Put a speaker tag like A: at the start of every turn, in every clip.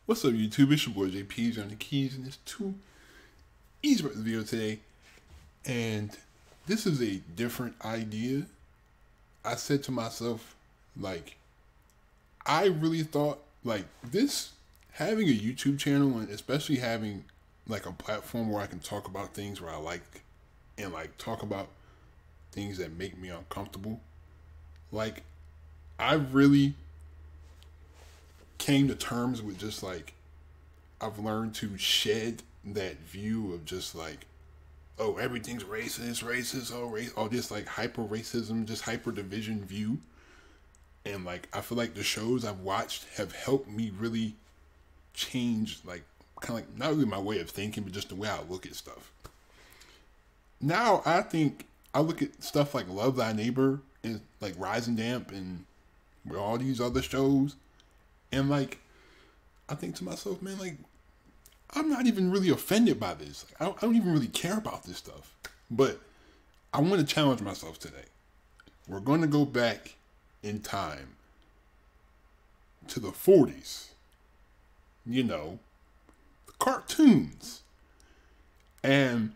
A: What's up, YouTube? It's your boy JP's on the keys, and there's two easy about the video today. And this is a different idea. I said to myself, like, I really thought, like, this, having a YouTube channel, and especially having, like, a platform where I can talk about things where I like, and, like, talk about things that make me uncomfortable. Like, I really came to terms with just like, I've learned to shed that view of just like, oh, everything's racist, oh, race, all this like hyper racism, just hyper division view. And like, I feel like the shows I've watched have helped me really change, like, kind of like, not really my way of thinking, but just the way I look at stuff. Now, I think I look at stuff like Love Thy Neighbor and like Rise and Damp and all these other shows. And like, I think to myself, man, like, I'm not even really offended by this. Like, I don't even really care about this stuff. But I want to challenge myself today. We're going to go back in time to the 40s. You know, the cartoons. And,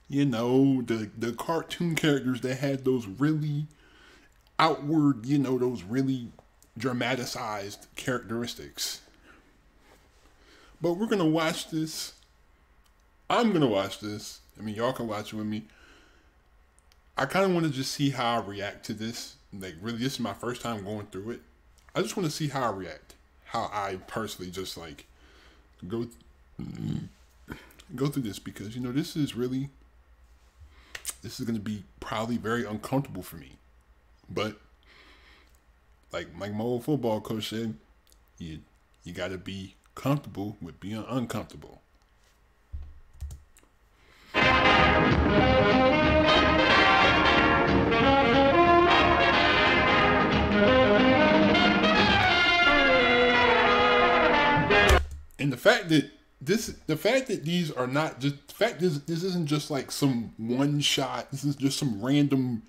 A: you know, the cartoon characters that had those really outward, you know, those really dramatized characteristics. But we're gonna watch this. I'm gonna watch this. I mean, y'all can watch it with me. I kind of want to just see how I react to this. Like, really, this is my first time going through it. I just want to see how I react. How I personally just like go through this, because you know this is going to be probably very uncomfortable for me. But like my old football coach said, you got to be comfortable with being uncomfortable. And the fact that these are not just, the fact this isn't just like some one shot, this is just some random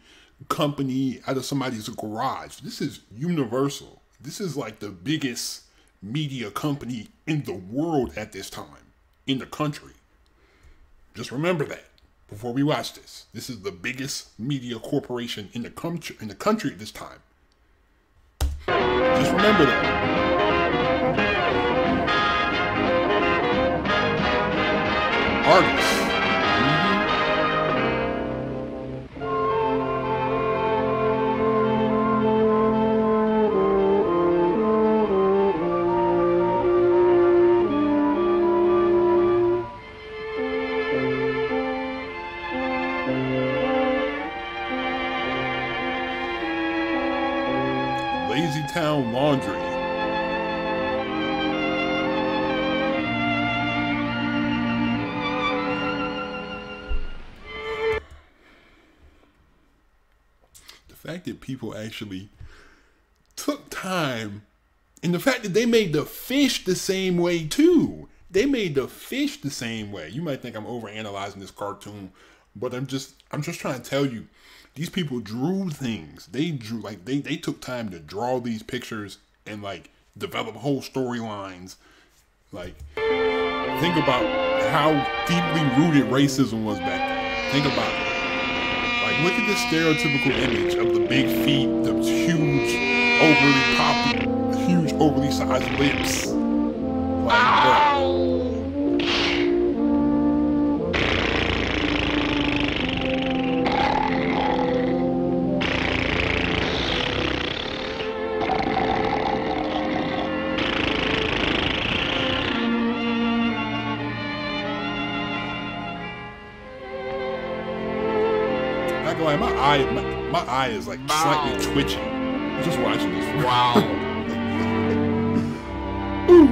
A: company out of somebody's garage. This is Universal. This is like the biggest media company in the world at this time, in the country. Just remember that before we watch this. This is the biggest media corporation in the country at this time. Just remember that. Artists. Lazy Town Laundry. The fact that people actually took time, and the fact that they made the fish the same way too. They made the fish the same way. You might think I'm overanalyzing this cartoon, but I'm just trying to tell you, these people drew things. They drew, like, they took time to draw these pictures and like develop whole storylines. Like, think about how deeply rooted racism was back then. Think about it. Like, look at this stereotypical image of the big feet, the huge, overly sized lips. Like, bro. Like, my eye is like slightly twitching. I'm just watching this. Wow. Ooh.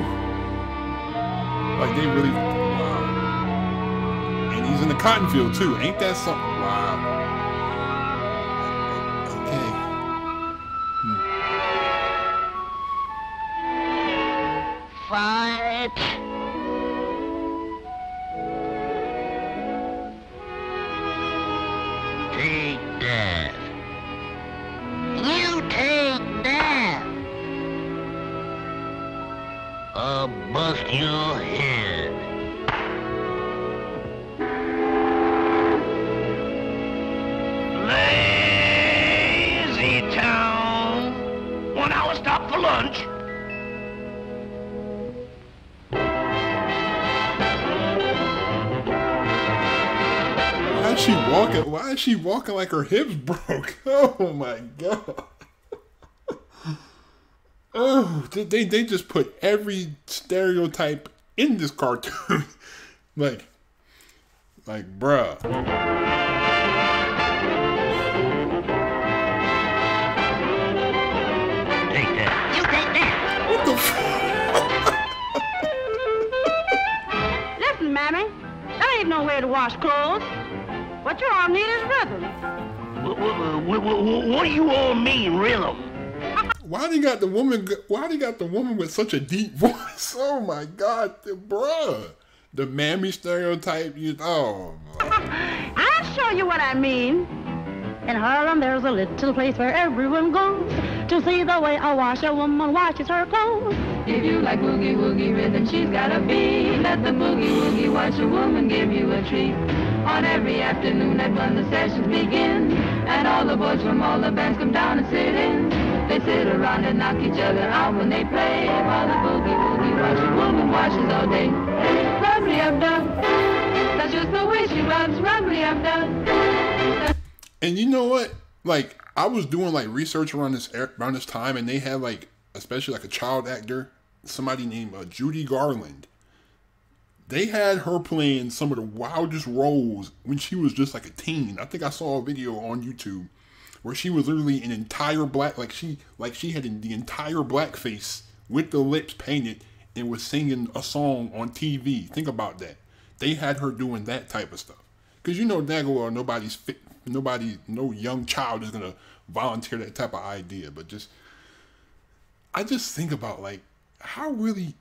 A: Like, they really, wow. And he's in the cotton field too. Ain't that something? Wow. Okay.
B: Fight. Take that. You take that. bust your head. Lazy town. 1 hour stop for lunch.
A: Why is she walking like her hips broke? Oh my god. Oh, they just put every stereotype in this cartoon. like bruh.
B: Take that. You take that.
A: What the fuck?
C: Listen, Mammy, there ain't nowhere to wash clothes. What you all need is rhythm.
B: What do you all mean, rhythm?
A: Why they got the woman with such a deep voice? Oh my god, bruh. The mammy stereotype,
C: I'll show you what I mean. In Harlem, there's a little place where everyone goes to see the way a washerwoman washes her clothes.
D: If you like boogie woogie rhythm, she's gotta be. Let the boogie woogie washerwoman give you a treat. On every afternoon at when the sessions begin, and all the boys from all the bands come down and sit in. They sit around and knock each other out when they play, while the boogie woogie washerwoman washes all day. Rubbly up dub, that's just the way she rubs. Rubbly up dub.
A: And you know what? Like, I was doing like research around this time, and they had like, especially like a child actor, somebody named Judy Garland. They had her playing some of the wildest roles when she was just like a teen. I think I saw a video on YouTube where she was literally an entire black, like she had the entire blackface with the lips painted and was singing a song on TV. Think about that. They had her doing that type of stuff. Because you know daggone well no young child is gonna volunteer that type of idea. But I just think about like how really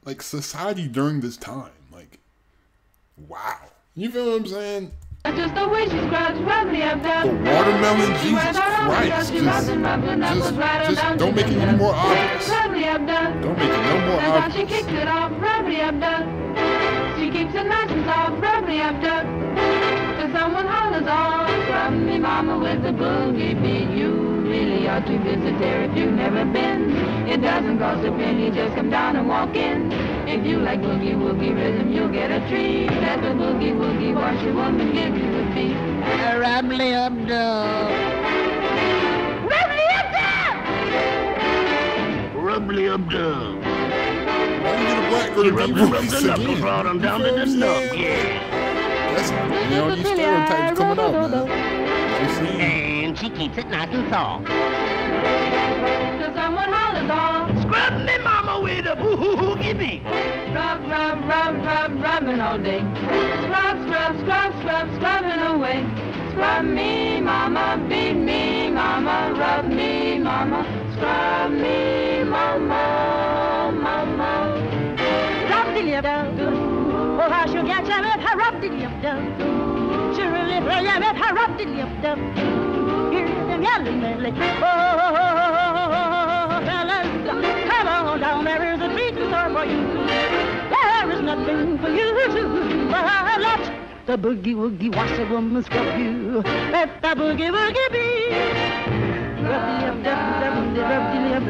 A: like society during this time, like, wow. You feel what I'm saying?
D: Just the way she scrubs, rubbly up dub.
A: The watermelon, Jesus Christ. Just don't make it any more obvious. Don't make it no more obvious.
D: She kicks it off, rubbly up dub. She keeps it nice and soft, rubbly up dub. Till someone hollers off, scrub me mama with the boogie beat. You really ought to visit there if you've never been. It doesn't cost a penny, just come down and walk in. If you like boogie woogie rhythm, you'll get a treat. Let the boogie woogie washerwoman give you a beat.
B: Rubbly up dub.
C: Rubbly up dub!
B: Rubbly up dub.
A: Why you get a black girl to
B: Rub
A: deep
B: the
A: voice again?
B: brought him down to the nub, yeah.
A: That's, these stereotypes coming out, man. You see?
B: And she keeps it nice and soft.
D: Till someone hollers off,
B: Scrub me mama with a boogie beat.
D: rub, rub, rub, rub, rubbing all day. Scrub, scrub, scrub, scrub, scrubbing away. Scrub me, mama, beat me, mama, rub me, mama, scrub me, mama, mama.
C: Rub-de-dee-dub. Oh, how she'll get you with her rub-de-dee-dub. She'll really play you with her rub-de-dee-dub. Hear them yelling medley. Oh, fellas, come on down. There is a treat in store for you. There is nothing for you to do but let the boogie woogie washerwoman scrub you. Let the boogie woogie be. Rub-de-dee-dub, rub-de-dee-dub,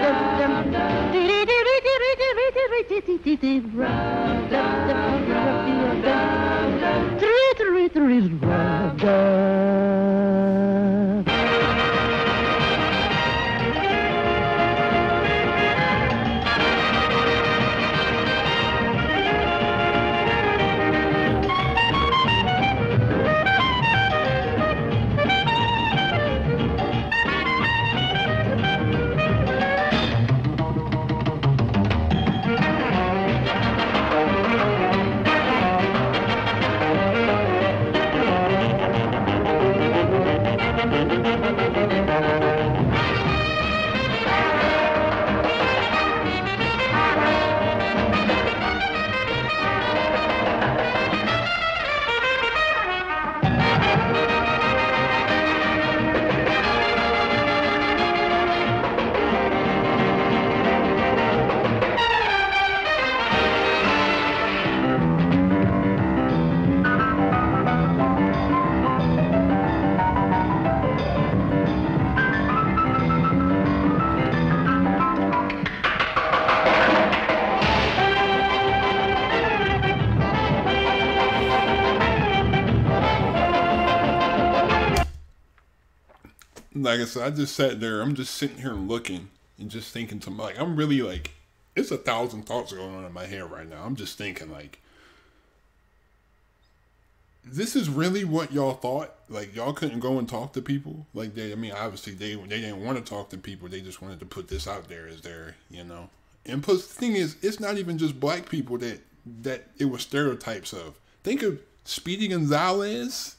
A: like I said, I just sat there. I'm just sitting here looking and just thinking to my, like, I'm really like, it's 1,000 thoughts going on in my head right now. I'm just thinking like, this is really what y'all thought? Like, y'all couldn't go and talk to people? Like, I mean, obviously they didn't want to talk to people. They just wanted to put this out there as their, you know. And plus, the thing is, it's not even just black people that it was stereotypes of. Think of Speedy Gonzalez,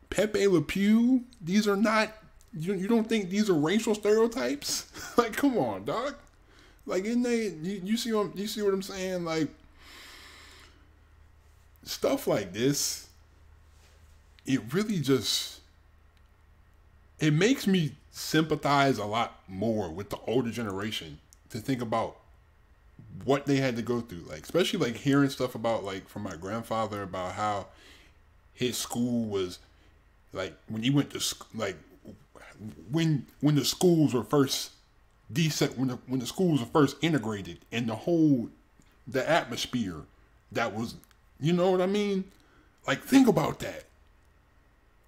A: Pepe Le Pew. These are not, you don't think these are racial stereotypes? Like, come on, dog. Like, isn't they, you see what I'm saying? Like, stuff like this, it really just, it makes me sympathize a lot more with the older generation to think about what they had to go through. Like, especially like hearing stuff about, like, from my grandfather about how his school was, like, when he went to, like, when the schools were first when the schools were first integrated, and the atmosphere that was, you know what I mean? Like, think about that.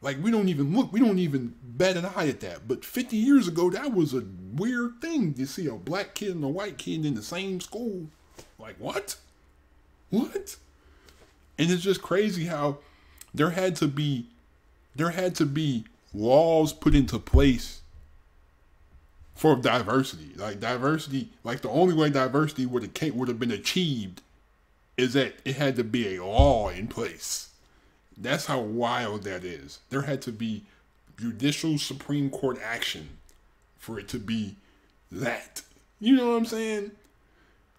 A: Like, we don't even bat an eye at that. But 50 years ago, that was a weird thing to see a black kid and a white kid in the same school. Like, what? What? And it's just crazy how there had to be laws put into place for diversity. Like, diversity, like, the only way diversity would have been achieved is that it had to be a law in place. That's how wild that is. There had to be judicial Supreme Court action for it to be that. You know what I'm saying?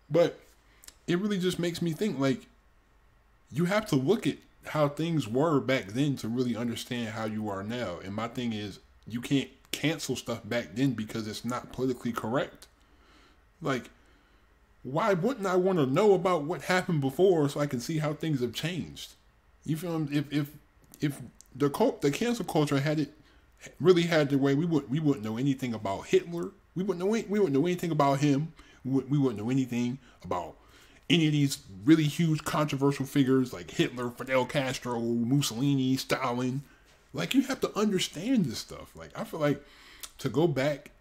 A: But it really just makes me think, like, you have to look at how things were back then to really understand how you are now. And my thing is, you can't cancel stuff back then because it's not politically correct. Like, why wouldn't I want to know about what happened before so I can see how things have changed? You feel me? If the cancel culture really had the way, we wouldn't know anything about Hitler. We wouldn't know anything about him. We wouldn't know anything about any of these really huge controversial figures like Hitler, Fidel Castro, Mussolini, Stalin. Like, you have to understand this stuff. Like, I feel like to go back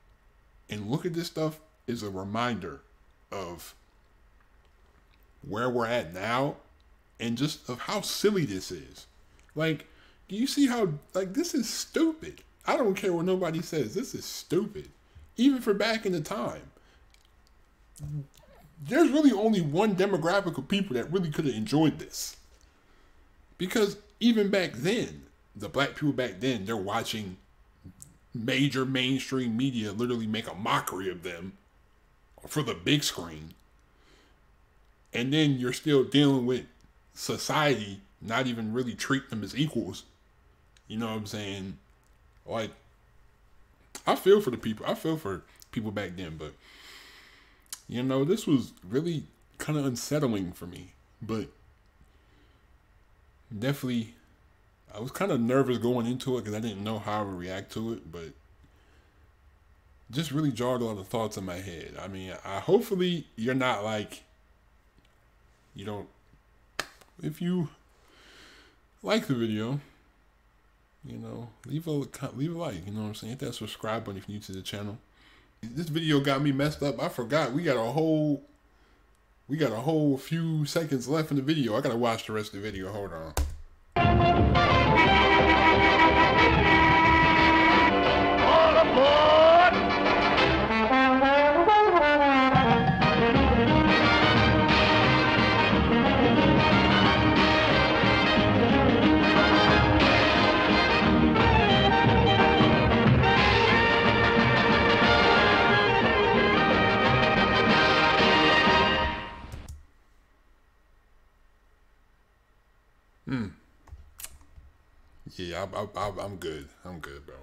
A: and look at this stuff is a reminder of where we're at now and just of how silly this is. Like, do you see how, like, this is stupid? I don't care what nobody says. This is stupid. Even for back in the time. There's really only one demographic of people that really could have enjoyed this. Because even back then, the black people back then, they're watching major mainstream media literally make a mockery of them for the big screen. And then you're still dealing with society not even really treat them as equals. You know what I'm saying? Like, I feel for the people. I feel for people back then, but you know, this was really kind of unsettling for me. But definitely, I was kind of nervous going into it because I didn't know how I would react to it, but just really jarred a lot of thoughts in my head. I mean, hopefully you're not like, you don't, if you like the video, you know, leave a like, you know what I'm saying? Hit that subscribe button if you're new to the channel. This video got me messed up. I forgot we got a whole few seconds left in the video. I gotta watch the rest of the video. Hold on.
B: All aboard!
A: Yeah, I'm good. I'm good, bro.